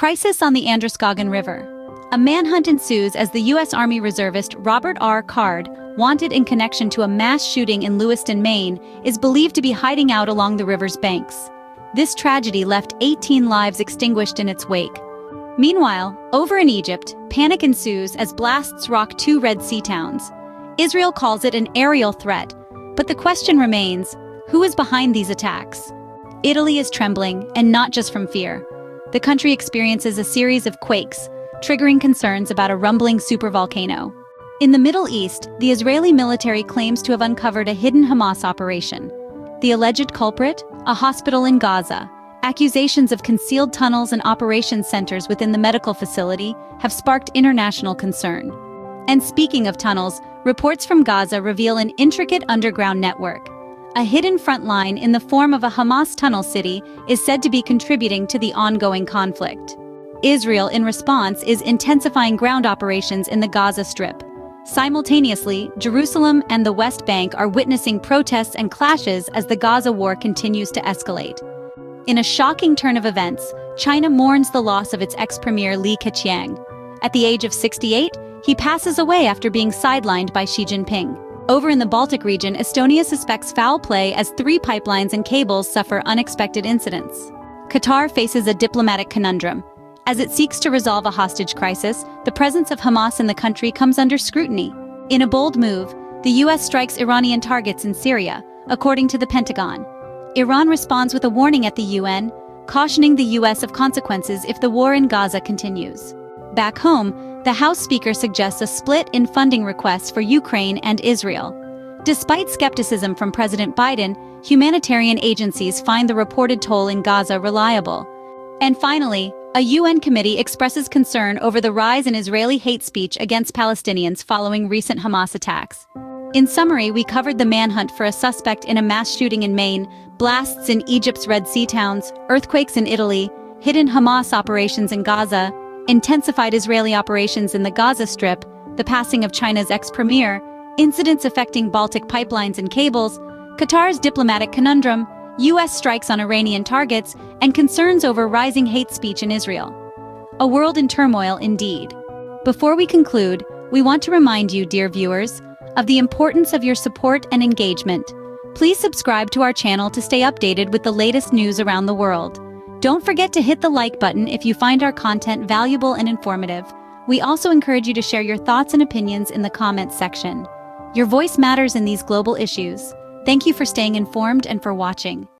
Crisis on the Androscoggin River. A manhunt ensues as the U.S. Army reservist Robert R. Card, wanted in connection to a mass shooting in Lewiston, Maine, is believed to be hiding out along the river's banks. This tragedy left 18 lives extinguished in its wake. Meanwhile, over in Egypt, panic ensues as blasts rock two Red Sea towns. Israel calls it an aerial threat, but the question remains, who is behind these attacks? Italy is trembling, and not just from fear. The country experiences a series of quakes, triggering concerns about a rumbling supervolcano. In the Middle East, the Israeli military claims to have uncovered a hidden Hamas operation. The alleged culprit? A hospital in Gaza. Accusations of concealed tunnels and operations centers within the medical facility have sparked international concern. And speaking of tunnels, reports from Gaza reveal an intricate underground network. A hidden front line in the form of a Hamas tunnel city is said to be contributing to the ongoing conflict. Israel, in response, is intensifying ground operations in the Gaza Strip. Simultaneously, Jerusalem and the West Bank are witnessing protests and clashes as the Gaza war continues to escalate. In a shocking turn of events, China mourns the loss of its ex-premier Li Keqiang. At the age of 68, he passes away after being sidelined by Xi Jinping. Over in the Baltic region, Estonia suspects foul play as 3 pipelines and cables suffer unexpected incidents. Qatar faces a diplomatic conundrum. As it seeks to resolve a hostage crisis, the presence of Hamas in the country comes under scrutiny. In a bold move, the U.S. strikes Iranian targets in Syria, according to the Pentagon. Iran responds with a warning at the UN, cautioning the U.S. of consequences if the war in Gaza continues. Back home, the House Speaker suggests a split in funding requests for Ukraine and Israel. Despite skepticism from President Biden, humanitarian agencies find the reported toll in Gaza reliable. And finally, a UN committee expresses concern over the rise in Israeli hate speech against Palestinians following recent Hamas attacks. In summary, we covered the manhunt for a suspect in a mass shooting in Maine, blasts in Egypt's Red Sea towns, earthquakes in Italy, hidden Hamas operations in Gaza, intensified Israeli operations in the Gaza Strip, the passing of China's ex-premier, incidents affecting Baltic pipelines and cables, Qatar's diplomatic conundrum, U.S. strikes on Iranian targets, and concerns over rising hate speech in Israel. A world in turmoil indeed. Before we conclude, we want to remind you, dear viewers, of the importance of your support and engagement. Please subscribe to our channel to stay updated with the latest news around the world. Don't forget to hit the like button if you find our content valuable and informative. We also encourage you to share your thoughts and opinions in the comments section. Your voice matters in these global issues. Thank you for staying informed and for watching.